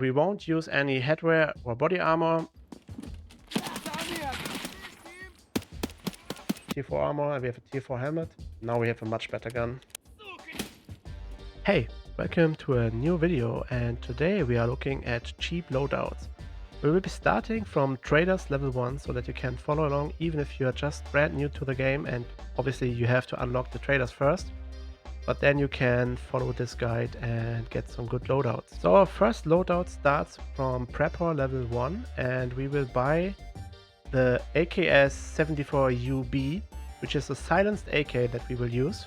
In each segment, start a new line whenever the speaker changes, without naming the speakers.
We won't use any headwear or body armor. Tier 4 armor, and we have a tier 4 helmet. Now we have a much better gun. Hey, welcome to a new video, and today we are looking at cheap loadouts. We will be starting from traders level 1 so that you can follow along even if you are just brand new to the game, and obviously you have to unlock the traders first. But then you can follow this guide and get some good loadouts. So our first loadout starts from Prapor level 1, and we will buy the AKS 74UB, which is a silenced AK that we will use.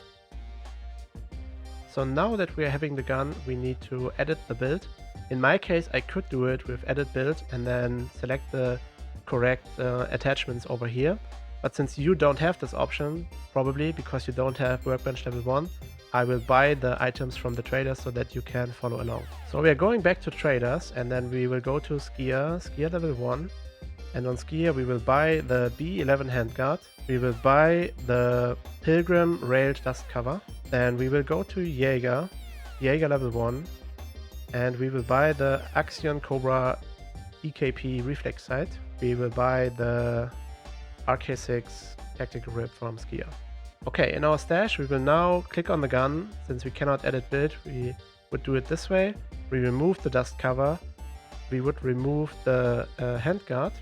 So now that we are having the gun, we need to edit the build. In my case, I could do it with edit build and then select the correct attachments over here. But since you don't have this option, probably because you don't have workbench level 1, I will buy the items from the traders so that you can follow along. So we are going back to traders, and then we will go to skier level 1. And on skier we will buy the B11 handguard. We will buy the pilgrim railed dust cover. Then we will go to Jaeger level 1. And we will buy the Axion Cobra EKP reflex sight. We will buy the RK6 tactical rib from skier. Okay, in our stash we will now click on the gun. Since we cannot edit build, we would do it this way. We remove the dust cover. We would remove the handguard.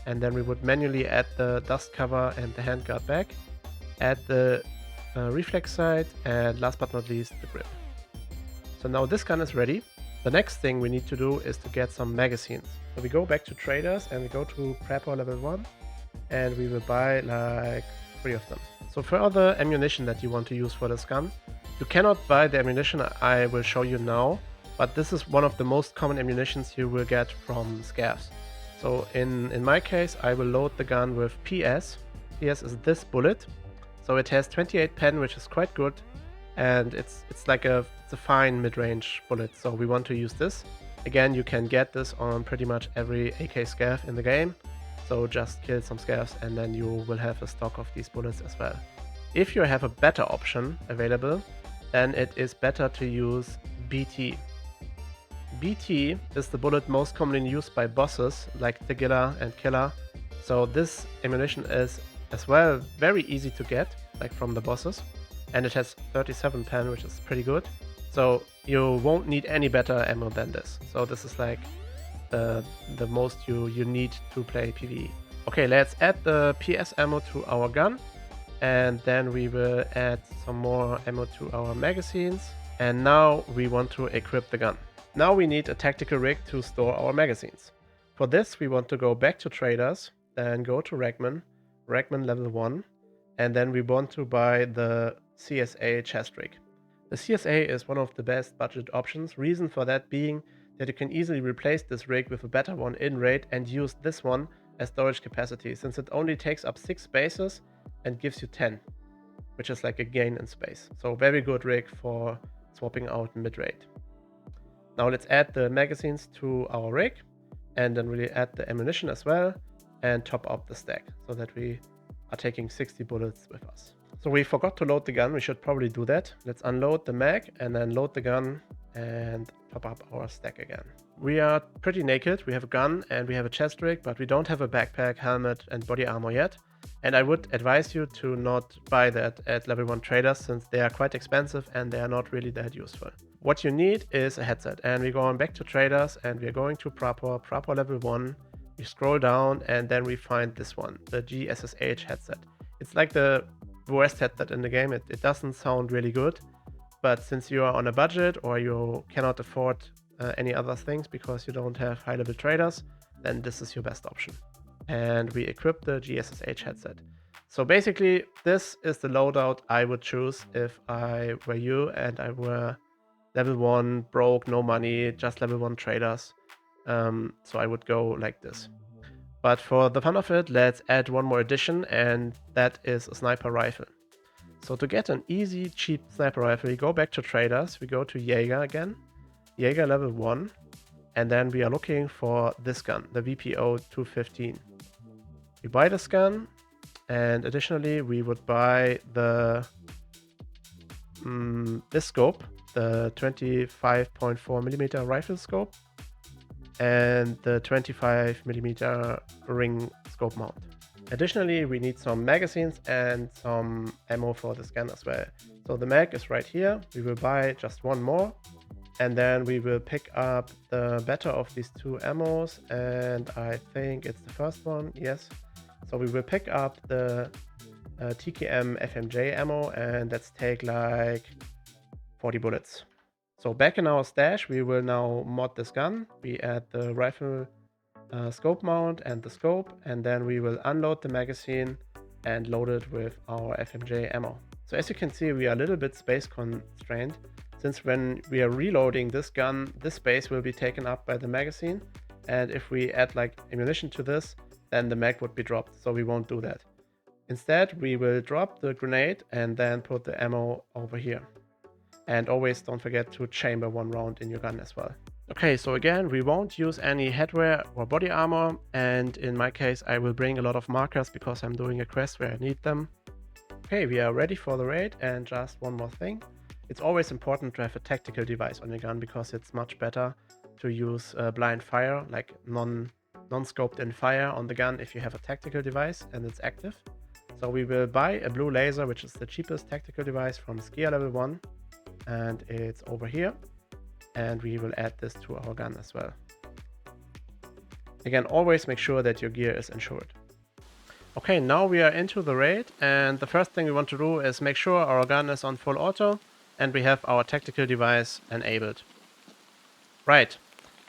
And then we would manually add the dust cover and the handguard back, add the reflex sight, and last but not least the grip. So now this gun is ready. The next thing we need to do is to get some magazines. So we go back to traders and we go to Prapor level 1, and we will buy like 3 of them. So for other ammunition that you want to use for this gun, you cannot buy the ammunition I will show you now, but this is one of the most common ammunitions you will get from scavs. So in my case, I will load the gun with PS. PS is this bullet. So it has 28 pen, which is quite good, and it's like it's a fine mid-range bullet. So we want to use this. Again, you can get this on pretty much every AK scav in the game. So just kill some scavs and then you will have a stock of these bullets as well. If you have a better option available, then it is better to use BT. BT is the bullet most commonly used by bosses like the Giller and Killer. So this ammunition is as well very easy to get, like from the bosses. And it has 37 pen, which is pretty good. So you won't need any better ammo than this. So this is like the most you need to play PVE. Okay, let's add the PS ammo to our gun. And then we will add some more ammo to our magazines. And now we want to equip the gun. Now we need a tactical rig to store our magazines. For this we want to go back to traders, then go to Ragman level 1, and then we want to buy the CSA chest rig. The CSA is one of the best budget options, reason for that being that you can easily replace this rig with a better one in raid and use this one as storage capacity, since it only takes up 6 spaces and gives you 10, which is like a gain in space. So very good rig for swapping out mid-raid. Now let's add the magazines to our rig, and then really add the ammunition as well, and top up the stack so that we are taking 60 bullets with us. So we forgot to load the gun, we should probably do that. Let's unload the mag and then load the gun and top up our stack again. We are pretty naked, we have a gun and we have a chest rig, but we don't have a backpack, helmet and body armor yet. And I would advise you to not buy that at level 1 traders, since they are quite expensive and they are not really that useful. What you need is a headset, and we're going back to traders and we're going to Prapor level 1. We scroll down and then we find this one, the GSSH headset. It's like the worst headset in the game. It doesn't sound really good, but since you are on a budget or you cannot afford any other things because you don't have high level traders, then this is your best option. And we equip the GSSH headset. So basically this is the loadout I would choose if I were you and I were level 1, broke, no money, just level 1 traders. So I would go like this. But for the fun of it, let's add one more addition, and that is a sniper rifle. So to get an easy, cheap sniper rifle, we go back to traders, we go to Jaeger again, Jaeger level 1, and then we are looking for this gun, the VPO 215. We buy this gun, and additionally we would buy the this scope, the 25.4mm rifle scope. and the 25mm ring scope mount. Additionally, we need some magazines and some ammo for this gun as well. So the mag is right here. We will buy just one more, and then we will pick up the better of these two ammos, and I think it's the first one, yes. So we will pick up the TKM FMJ ammo, and let's take like 40 bullets. So back in our stash, we will now mod this gun. We add the rifle scope mount and the scope, and then we will unload the magazine and load it with our FMJ ammo. So as you can see, we are a little bit space constrained, since when we are reloading this gun, this space will be taken up by the magazine, and if we add like ammunition to this, then the mag would be dropped, so we won't do that. Instead, we will drop the grenade and then put the ammo over here. And always don't forget to chamber one round in your gun as well. Okay, so again, we won't use any headwear or body armor, and in my case I will bring a lot of markers because I'm doing a quest where I need them. Okay, we are ready for the raid, and just one more thing. It's always important to have a tactical device on your gun because it's much better to use blind fire, like non-scoped in fire on the gun if you have a tactical device and it's active. So we will buy a blue laser, which is the cheapest tactical device from Skier level 1, and it's over here. And we will add this to our gun as well. Again, always make sure that your gear is insured. Okay, now we are into the raid, and the first thing we want to do is make sure our gun is on full auto and we have our tactical device enabled. Right,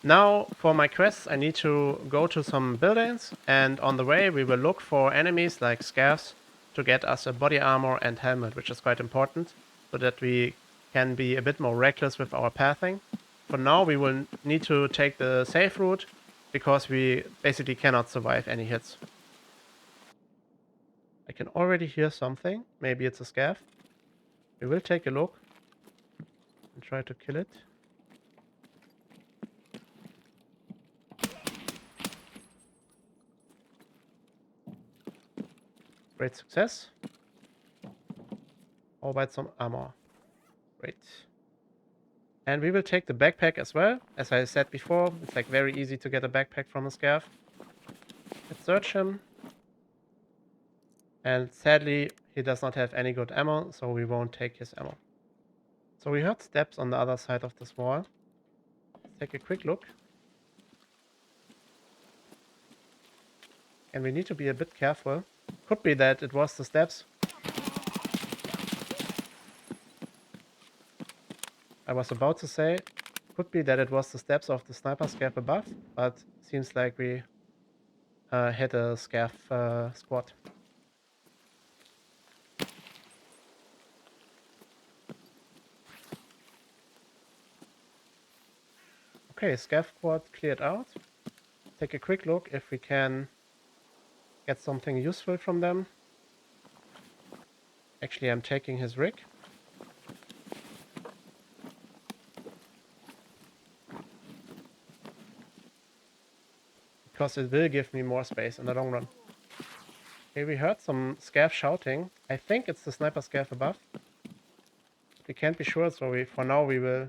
now for my quests I need to go to some buildings, and on the way we will look for enemies like scavs to get us a body armor and helmet, which is quite important, so that we can be a bit more reckless with our pathing. For now we will need to take the safe route because we basically cannot survive any hits. I can already hear something. Maybe it's a scav. We will take a look and try to kill it. Great success. How about some armor? Great. And we will take the backpack as well. As I said before, it's like very easy to get a backpack from a scav. Let's search him. And sadly, he does not have any good ammo, so we won't take his ammo. So we heard steps on the other side of this wall. Let's take a quick look. And we need to be a bit careful. Could be that it was the steps. I was about to say, could be that it was the steps of the sniper scav above, but seems like we hit a scav squad. Okay, scav squad cleared out. Take a quick look if we can get something useful from them. Actually, I'm taking his rig. Because it will give me more space in the long run. Okay, we heard some scav shouting. I think it's the sniper scav above. We can't be sure, so for now we will...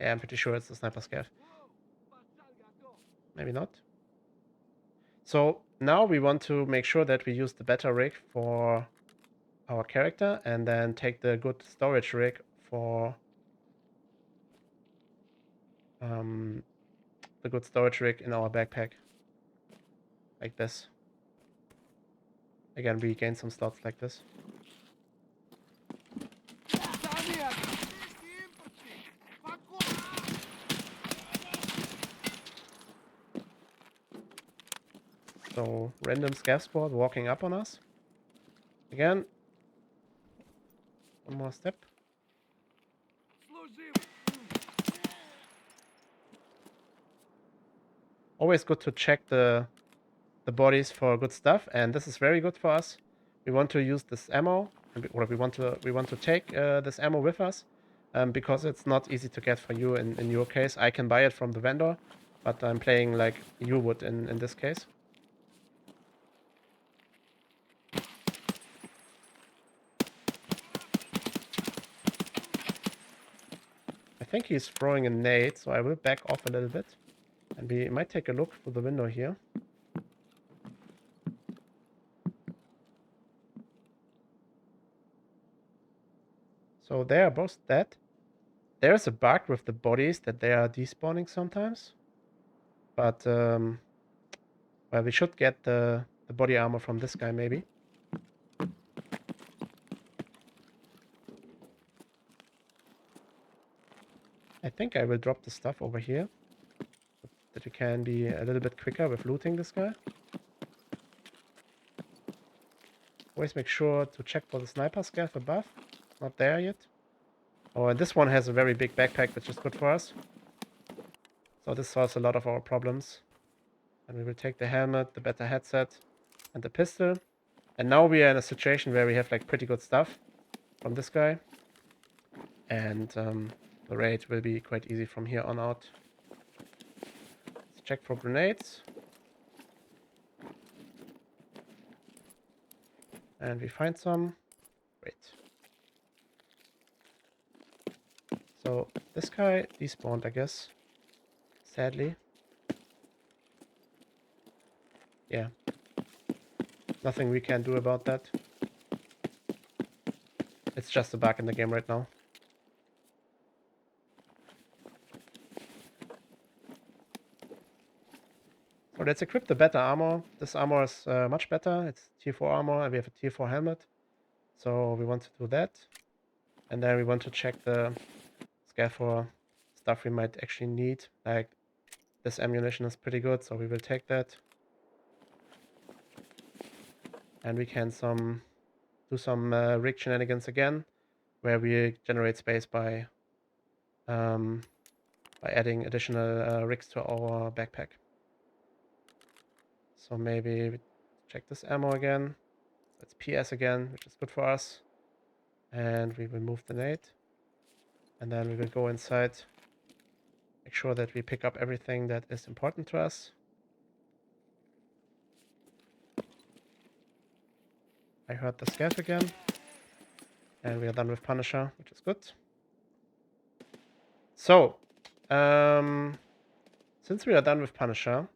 Yeah, I'm pretty sure it's the sniper scav. Maybe not. So now we want to make sure that we use the better rig for our character and then take the good storage rig for the good storage rig in our backpack. Like this. Again, we gain some slots like this. So, random scav squad walking up on us. Again. One more step. Always good to check the bodies for good stuff, and this is very good for us. We want to use this ammo, or we want to take this ammo with us, because it's not easy to get for you in your case. I can buy it from the vendor, but I'm playing like you would in this case. I think he's throwing a nade, so I will back off a little bit. And we might take a look through the window here. So they are both dead. There's a bug with the bodies that they are despawning sometimes. But, well, we should get the body armor from this guy, maybe. I think I will drop the stuff over here, so that we can be a little bit quicker with looting this guy. Always make sure to check for the sniper scav above. Not there yet. Oh, and this one has a very big backpack, which is good for us. So this solves a lot of our problems. And we will take the helmet, the better headset, and the pistol. And now we are in a situation where we have like pretty good stuff from this guy. And the raid will be quite easy from here on out. Let's check for grenades. And we find some. Great. So this guy despawned, I guess. Sadly. Yeah. Nothing we can do about that. It's just a bug in the game right now. So let's equip the better armor. This armor is much better. It's tier 4 armor and we have a tier 4 helmet. So we want to do that. And then we want to check the scav for stuff we might actually need. Like this ammunition is pretty good, so we will take that. And we can do some rig shenanigans again, where we generate space by adding additional rigs to our backpack. So maybe we check this ammo again. It's PS again, which is good for us. And we will move the nade. And then we will go inside. Make sure that we pick up everything that is important to us. I heard the scav again. And we are done with Punisher, which is good. So, since we are done with Punisher,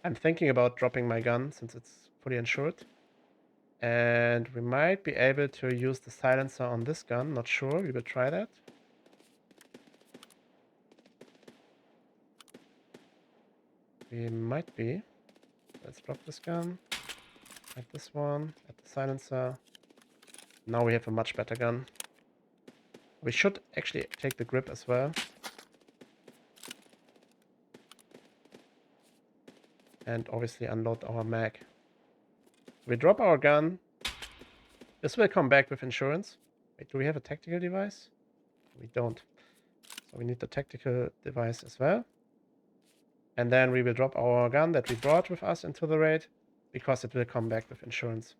I'm thinking about dropping my gun since it's fully insured. And we might be able to use the silencer on this gun. Not sure. We will try that. We might be. Let's drop this gun. Add this one. Add the silencer. Now we have a much better gun. We should actually take the grip as well. And obviously unload our mag. We drop our gun. This will come back with insurance. Wait, do we have a tactical device? We don't. So we need the tactical device as well. And then we will drop our gun that we brought with us into the raid, because it will come back with insurance.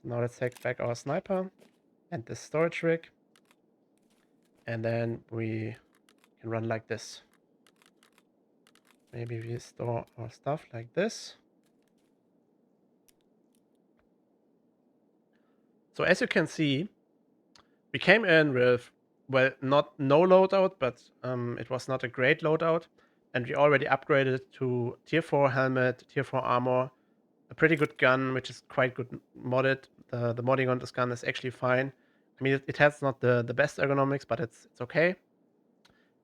So now let's take back our sniper and this storage rig. And then we can run like this. Maybe we store our stuff like this. So as you can see, we came in with, well, not no loadout, but it was not a great loadout. And we already upgraded to tier 4 helmet, tier 4 armor, a pretty good gun, which is quite good modded. The modding on this gun is actually fine. I mean, it has not the best ergonomics, but it's okay.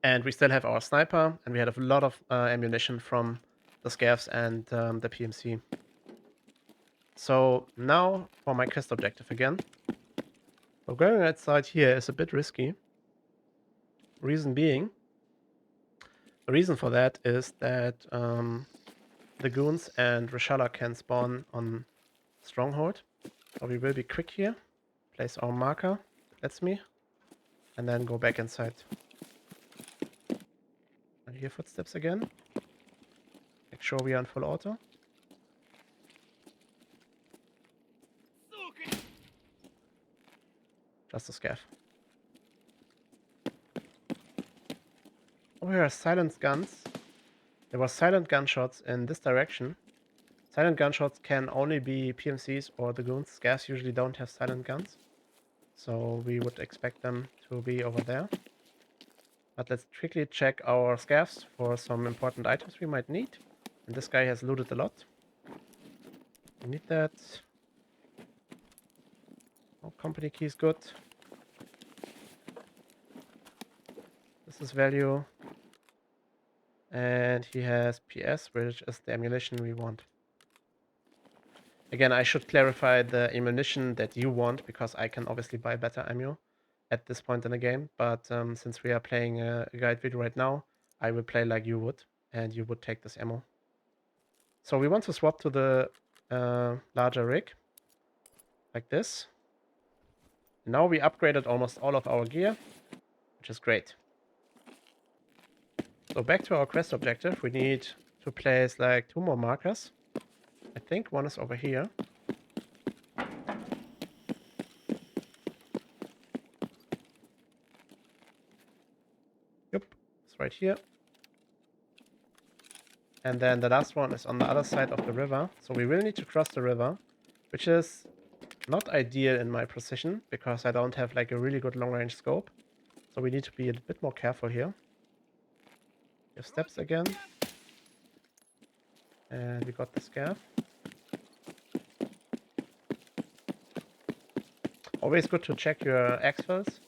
And we still have our sniper, and we had a lot of ammunition from the scavs and the PMC. So now for my quest objective again. So going outside here is a bit risky. Reason being, the reason for that is that the goons and Reshala can spawn on Stronghold. So we will be quick here. Place our marker. That's me. And then go back inside. I hear footsteps again. Make sure we are on full auto. Just a scav. Over here are silent guns. There were silent gunshots in this direction. Silent gunshots can only be PMCs or the goons. Scavs usually don't have silent guns. So we would expect them to be over there. But let's quickly check our scavs for some important items we might need. And this guy has looted a lot. We need that. Oh, company key is good. This is value. And he has PS, which is the ammunition we want. Again, I should clarify the ammunition that you want, because I can obviously buy better ammo at this point in the game. But since we are playing a guide video right now, I will play like you would, and you would take this ammo. So we want to swap to the larger rig, like this. Now we upgraded almost all of our gear, which is great. So back to our quest objective, we need to place like 2 more markers. I think one is over here. Yep, it's right here. And then the last one is on the other side of the river. So we will need to cross the river, which is not ideal in my position, because I don't have like a really good long range scope. So we need to be a bit more careful here. We have steps again. And we got the scav. Always good to check your exfils.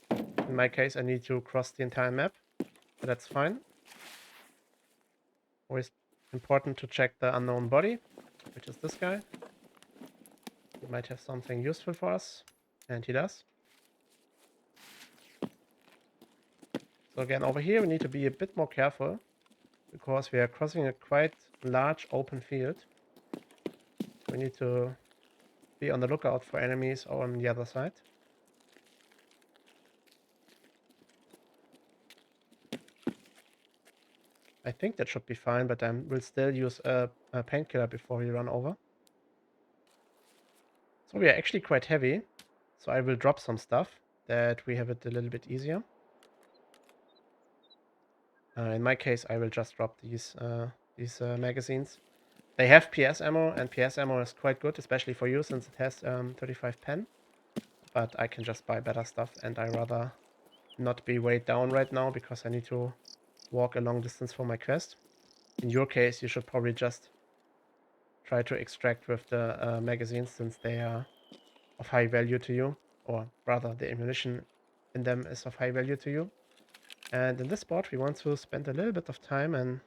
In my case, I need to cross the entire map, but that's fine. Always important to check the unknown body, which is this guy. He might have something useful for us, and he does. So again, over here we need to be a bit more careful, because we are crossing a quite large open field. We need to be on the lookout for enemies on the other side. I think that should be fine, but I will still use a painkiller before we run over. So we are actually quite heavy, so I will drop some stuff that we have it a little bit easier. In my case, I will just drop these magazines. They have PS ammo, and PS ammo is quite good, especially for you, since it has 35 pen. But I can just buy better stuff, and I rather not be weighed down right now, because I need to walk a long distance for my quest. In your case, you should probably just try to extract with the magazines, since they are of high value to you, or rather the ammunition in them is of high value to you. And in this spot we want to spend a little bit of time and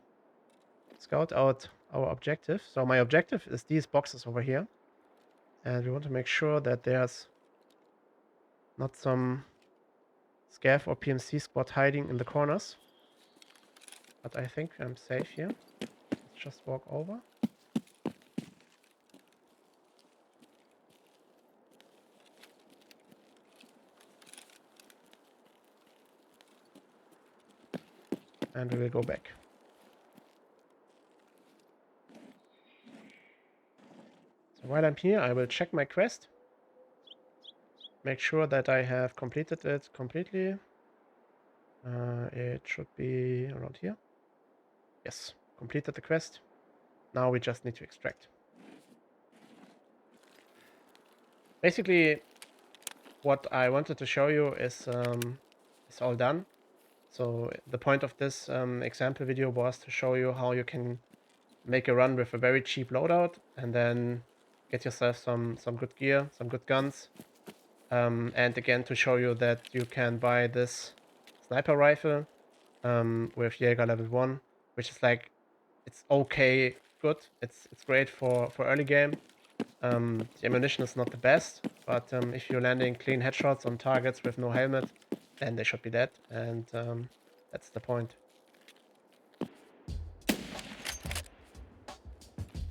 scout out our objective. So my objective is these boxes over here, and we want to make sure that there's not some scav or PMC squad hiding in the corners. But I think I'm safe here. Let's just walk over. And we will go back. So while I'm here, I will check my quest. Make sure that I have completed it completely. It should be around here. Yes, completed the quest. Now we just need to extract. Basically, what I wanted to show you is all done. So the point of this example video was to show you how you can make a run with a very cheap loadout, and then get yourself some good gear, some good guns. And again, to show you that you can buy this sniper rifle with Jaeger level 1, which is like, it's okay good. It's great for early game. The ammunition is not the best, but if you're landing clean headshots on targets with no helmet, then they should be dead, and that's the point.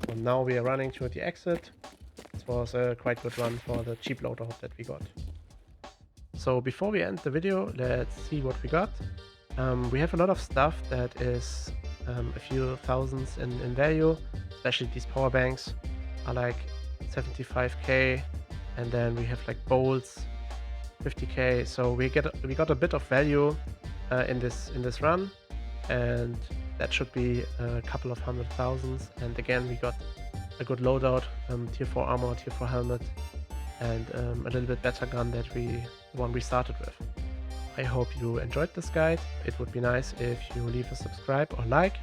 So now we are running to the exit. This was a quite good run for the cheap loadout that we got. So before we end the video, let's see what we got. We have a lot of stuff that is a few thousands in value, especially these power banks are like 75k, and then we have like bolts 50k. So we got a bit of value in this run, and that should be a couple of 100,000. And again, we got a good loadout, tier 4 armor, tier 4 helmet, and a little bit better gun that the one we started with. I hope you enjoyed this guide. It would be nice if you leave a subscribe or like.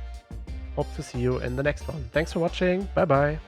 Hope to see you in the next one. Thanks for watching. Bye bye.